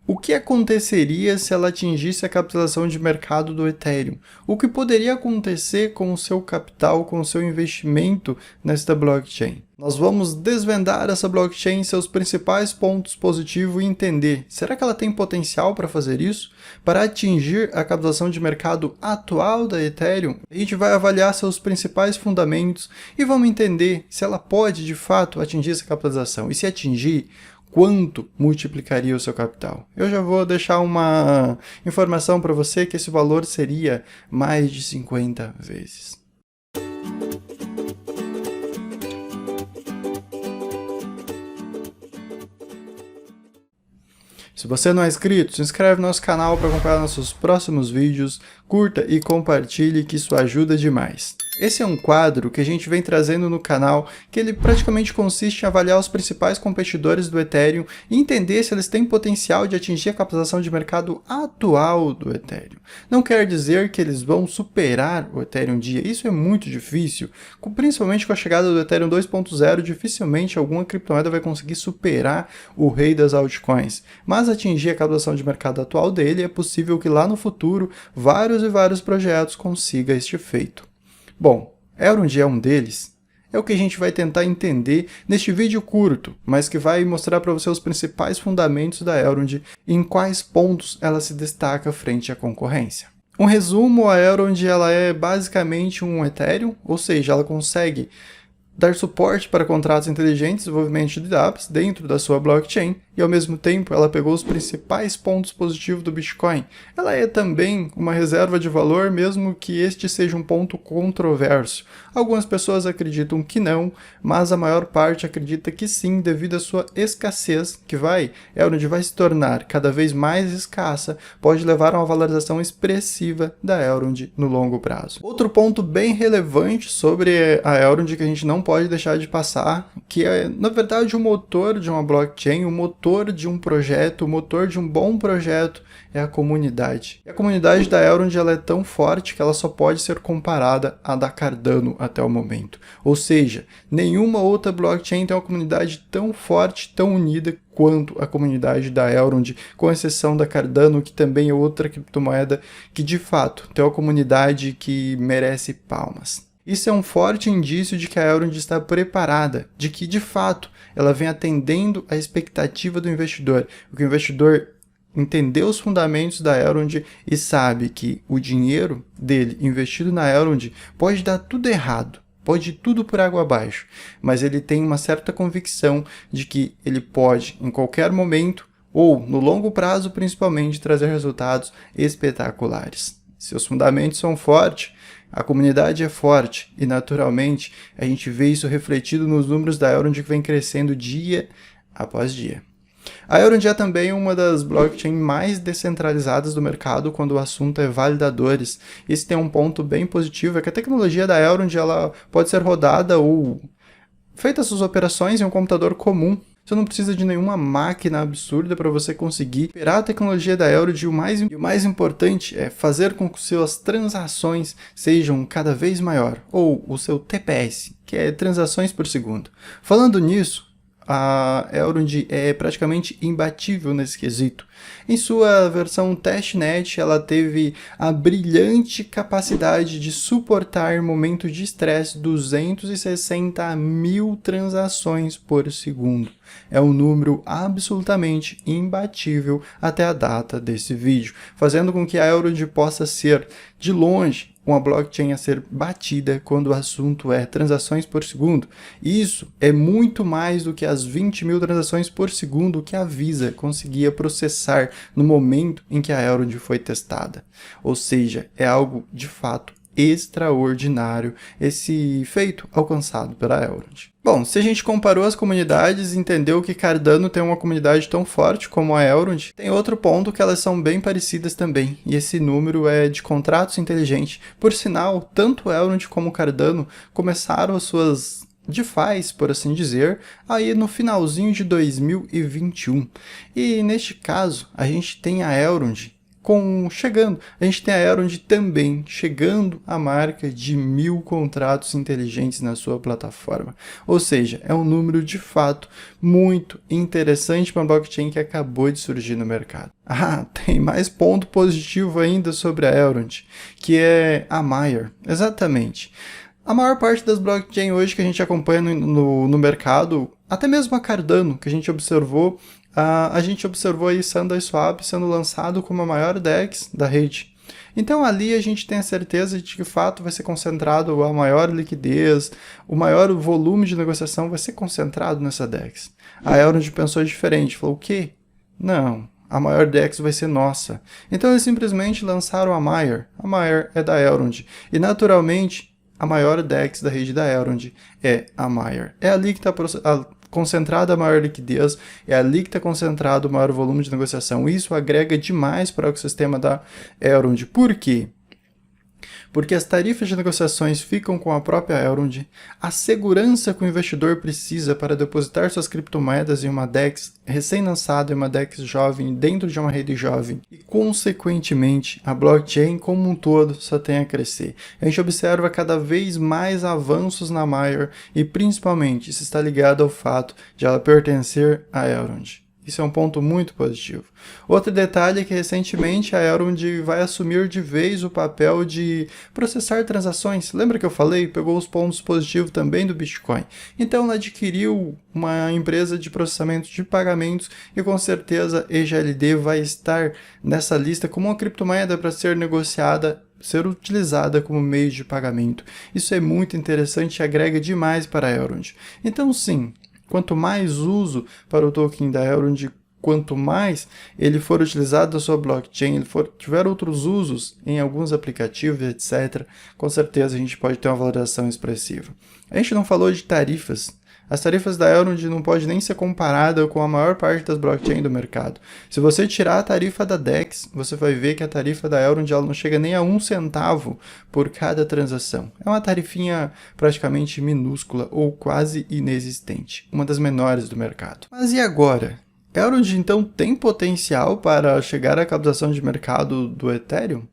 O que aconteceria se ela atingisse a capitalização de mercado do Ethereum? O que poderia acontecer com o seu capital, com o seu investimento nesta blockchain? Nós vamos desvendar essa blockchain, seus principais pontos positivos e entender, será que ela tem potencial para fazer isso? Para atingir a capitalização de mercado atual da Ethereum, a gente vai avaliar seus principais fundamentos e vamos entender se ela pode de fato atingir essa capitalização. E se atingir, quanto multiplicaria o seu capital? Eu já vou deixar uma informação para você que esse valor seria mais de 50 vezes. Se você não é inscrito, se inscreve no nosso canal para acompanhar nossos próximos vídeos, curta e compartilhe que isso ajuda demais. Esse é um quadro que a gente vem trazendo no canal, que ele praticamente consiste em avaliar os principais competidores do Ethereum e entender se eles têm potencial de atingir a capitalização de mercado atual do Ethereum. Não quer dizer que eles vão superar o Ethereum um dia, isso é muito difícil, principalmente com a chegada do Ethereum 2.0, dificilmente alguma criptomoeda vai conseguir superar o rei das altcoins, mas atingir a capitalização de mercado atual dele é possível que lá no futuro vários e vários projetos consigam este feito. Bom, Elrond é um deles, é o que a gente vai tentar entender neste vídeo curto, mas que vai mostrar para você os principais fundamentos da Elrond e em quais pontos ela se destaca frente à concorrência. Um resumo, a Elrond ela é basicamente um Ethereum, ou seja, ela consegue dar suporte para contratos inteligentes, desenvolvimento de dApps dentro da sua blockchain, e ao mesmo tempo ela pegou os principais pontos positivos do Bitcoin. Ela é também uma reserva de valor, mesmo que este seja um ponto controverso. Algumas pessoas acreditam que não, mas a maior parte acredita que sim, devido à sua escassez, que Elrond vai se tornar cada vez mais escassa, pode levar a uma valorização expressiva da Elrond no longo prazo. Outro ponto bem relevante sobre a Elrond que a gente não pode deixar de passar, que é, na verdade, o motor de uma blockchain, o motor de um projeto, o motor de um bom projeto é a comunidade. E a comunidade da Elrond ela é tão forte que ela só pode ser comparada à da Cardano até o momento. Ou seja, nenhuma outra blockchain tem uma comunidade tão forte, tão unida quanto a comunidade da Elrond, com exceção da Cardano, que também é outra criptomoeda que de fato tem uma comunidade que merece palmas. Isso é um forte indício de que a Elrond está preparada, de que, de fato, ela vem atendendo à expectativa do investidor. O investidor entendeu os fundamentos da Elrond e sabe que o dinheiro dele investido na Elrond pode dar tudo errado, pode ir tudo por água abaixo, mas ele tem uma certa convicção de que ele pode, em qualquer momento, ou no longo prazo principalmente, trazer resultados espetaculares. Seus fundamentos são fortes, a comunidade é forte e, naturalmente, a gente vê isso refletido nos números da Elrond que vem crescendo dia após dia. A Elrond é também uma das blockchains mais descentralizadas do mercado quando o assunto é validadores. Esse tem um ponto bem positivo, é que a tecnologia da Elrond ela pode ser rodada ou feita suas operações em um computador comum. Você não precisa de nenhuma máquina absurda para você conseguir operar a tecnologia da Elrond e o mais importante é fazer com que suas transações sejam cada vez maior, ou o seu TPS, que é transações por segundo. Falando nisso, a Elrond é praticamente imbatível nesse quesito. Em sua versão testnet, ela teve a brilhante capacidade de suportar momentos de estresse 260 mil transações por segundo. É um número absolutamente imbatível até a data desse vídeo, fazendo com que a Elrond possa ser, de longe, uma blockchain a ser batida quando o assunto é transações por segundo. Isso é muito mais do que as 20 mil transações por segundo que a Visa conseguia processar no momento em que a Elrond foi testada. Ou seja, é algo de fato extraordinário esse feito alcançado pela Elrond. Bom, se a gente comparou as comunidades e entendeu que Cardano tem uma comunidade tão forte como a Elrond, tem outro ponto que elas são bem parecidas também, e esse número é de contratos inteligentes. Por sinal, tanto Elrond como Cardano começaram as suas DeFi, por assim dizer, aí no finalzinho de 2021. E neste caso, a gente tem a Elrond chegando. A gente tem a Elrond também chegando à marca de 1000 contratos inteligentes na sua plataforma. Ou seja, é um número de fato muito interessante para uma blockchain que acabou de surgir no mercado. Ah, tem mais ponto positivo ainda sobre a Elrond, que é a Maiar. Exatamente. A maior parte das blockchains hoje que a gente acompanha no mercado, até mesmo a Cardano, que a gente observou aí SundaeSwap sendo lançado como a maior DEX da rede. Então ali a gente tem a certeza de que de fato vai ser concentrado a maior liquidez, o maior volume de negociação vai ser concentrado nessa DEX. A Elrond pensou diferente, falou o quê? Não, a maior DEX vai ser nossa. Então eles simplesmente lançaram a Maiar. A Maiar é da Elrond. E naturalmente a maior DEX da rede da Elrond é a Maiar. É ali que está concentrada a maior liquidez, é ali que está concentrado o maior volume de negociação. Isso agrega demais para o ecossistema da Elrond. Por quê? Porque as tarifas de negociações ficam com a própria Elrond, a segurança que o investidor precisa para depositar suas criptomoedas em uma DEX recém-lançada, em uma DEX jovem, dentro de uma rede jovem, e consequentemente a blockchain como um todo só tem a crescer. A gente observa cada vez mais avanços na Maiar e principalmente isso está ligado ao fato de ela pertencer à Elrond. Isso é um ponto muito positivo. Outro detalhe é que recentemente a Elrond vai assumir de vez o papel de processar transações. Lembra que eu falei? Pegou os pontos positivos também do Bitcoin. Então ela adquiriu uma empresa de processamento de pagamentos e com certeza EGLD vai estar nessa lista como uma criptomoeda para ser negociada, ser utilizada como meio de pagamento. Isso é muito interessante e agrega demais para a Elrond. Então sim, quanto mais uso para o token da Elrond, quanto mais ele for utilizado na sua blockchain, ele tiver outros usos em alguns aplicativos, etc., com certeza a gente pode ter uma valoração expressiva. A gente não falou de tarifas. As tarifas da Elrond não pode nem ser comparada com a maior parte das blockchains do mercado. Se você tirar a tarifa da DEX, você vai ver que a tarifa da Elrond ela não chega nem a 1 centavo por cada transação. É uma tarifinha praticamente minúscula ou quase inexistente, uma das menores do mercado. Mas e agora? Elrond então tem potencial para chegar à captação de mercado do Ethereum?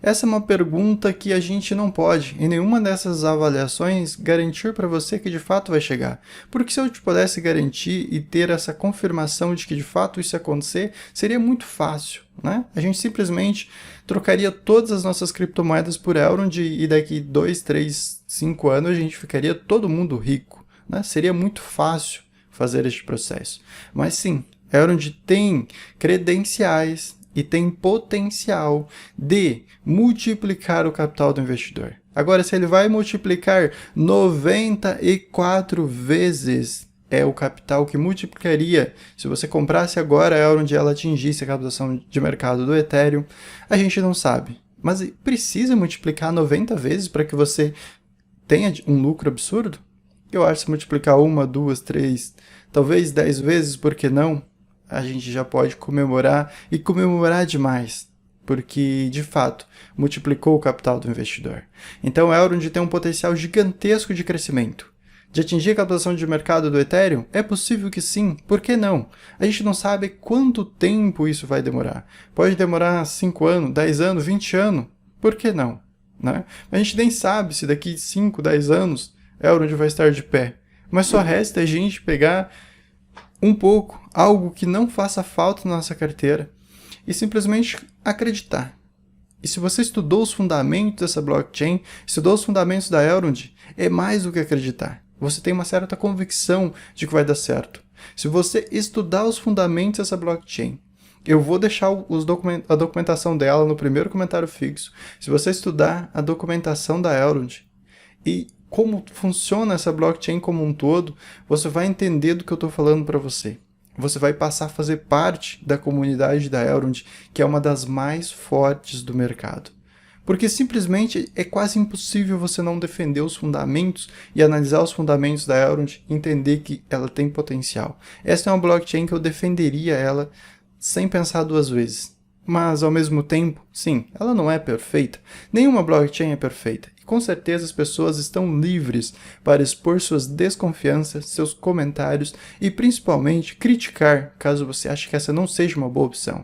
Essa é uma pergunta que a gente não pode, em nenhuma dessas avaliações, garantir para você que de fato vai chegar. Porque se eu te pudesse garantir e ter essa confirmação de que de fato isso ia acontecer, seria muito fácil, né? A gente simplesmente trocaria todas as nossas criptomoedas por Elrond e daqui 2, 3, 5 anos a gente ficaria todo mundo rico, né? Seria muito fácil fazer este processo. Mas sim, Elrond tem credenciais e tem potencial de multiplicar o capital do investidor. Agora, se ele vai multiplicar 94 vezes é o capital que multiplicaria se você comprasse agora a Elrond e ela atingisse a captação de mercado do Ethereum, a gente não sabe. Mas precisa multiplicar 90 vezes para que você tenha um lucro absurdo? Eu acho que se multiplicar 1, 2, 3, talvez 10 vezes, por que não? A gente já pode comemorar e comemorar demais, porque, de fato, multiplicou o capital do investidor. Então, a Elrond tem um potencial gigantesco de crescimento. De atingir a captação de mercado do Ethereum? É possível que sim, por que não? A gente não sabe quanto tempo isso vai demorar. Pode demorar 5 anos, 10 anos, 20 anos, por que não? Né? A gente nem sabe se daqui 5, 10 anos a Elrond vai estar de pé. Mas só resta a gente pegar um pouco, algo que não faça falta na nossa carteira e simplesmente acreditar. E se você estudou os fundamentos dessa blockchain, estudou os fundamentos da Elrond, é mais do que acreditar. Você tem uma certa convicção de que vai dar certo. Se você estudar os fundamentos dessa blockchain, eu vou deixar a documentação dela no primeiro comentário fixo. Se você estudar a documentação da Elrond e como funciona essa blockchain como um todo, você vai entender do que eu estou falando para você. Você vai passar a fazer parte da comunidade da Elrond, que é uma das mais fortes do mercado. Porque simplesmente é quase impossível você não defender os fundamentos e analisar os fundamentos da Elrond e entender que ela tem potencial. Essa é uma blockchain que eu defenderia ela sem pensar duas vezes. Mas, ao mesmo tempo, sim, ela não é perfeita. Nenhuma blockchain é perfeita. E com certeza as pessoas estão livres para expor suas desconfianças, seus comentários e, principalmente, criticar, caso você ache que essa não seja uma boa opção.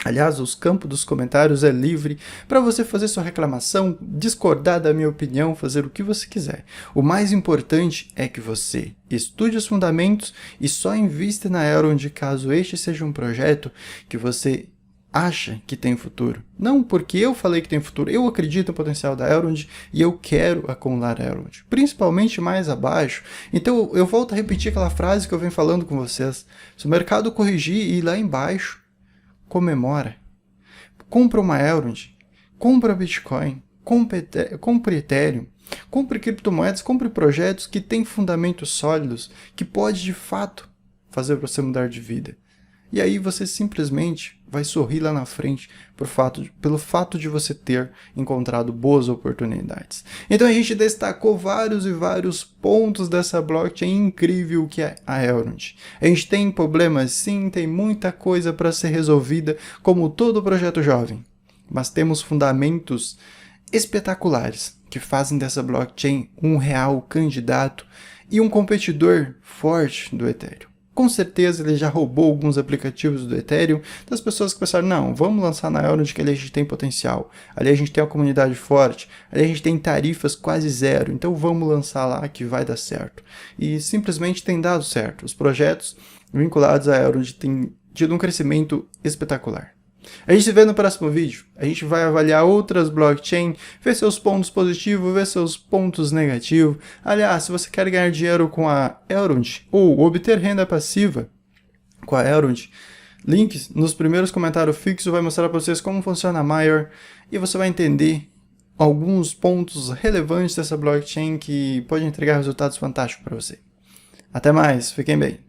Aliás, os campos dos comentários é livre para você fazer sua reclamação, discordar da minha opinião, fazer o que você quiser. O mais importante é que você estude os fundamentos e só invista na Elrond caso este seja um projeto que você acha que tem futuro. Não porque eu falei que tem futuro, eu acredito no potencial da Elrond e eu quero acumular Elrond, principalmente mais abaixo. Então eu volto a repetir aquela frase que eu venho falando com vocês. Se o mercado corrigir e ir lá embaixo, comemora. Compra uma Elrond, compra Bitcoin, compre Ethereum, compre criptomoedas, compre projetos que têm fundamentos sólidos, que pode de fato fazer você mudar de vida. E aí você simplesmente vai sorrir lá na frente pelo fato de você ter encontrado boas oportunidades. Então a gente destacou vários e vários pontos dessa blockchain incrível que é a Elrond. A gente tem problemas sim, tem muita coisa para ser resolvida, como todo projeto jovem. Mas temos fundamentos espetaculares que fazem dessa blockchain um real candidato e um competidor forte do Ethereum. Com certeza ele já roubou alguns aplicativos do Ethereum das pessoas que pensaram, não, vamos lançar na Elrond que ali a gente tem potencial, ali a gente tem uma comunidade forte, ali a gente tem tarifas quase zero, então vamos lançar lá que vai dar certo. E simplesmente tem dado certo. Os projetos vinculados à Elrond têm tido um crescimento espetacular. A gente se vê no próximo vídeo. A gente vai avaliar outras blockchain, ver seus pontos positivos, ver seus pontos negativos. Aliás, se você quer ganhar dinheiro com a Elrond ou obter renda passiva com a Elrond, links nos primeiros comentários fixos vai mostrar para vocês como funciona a Maior e você vai entender alguns pontos relevantes dessa blockchain que pode entregar resultados fantásticos para você. Até mais, fiquem bem!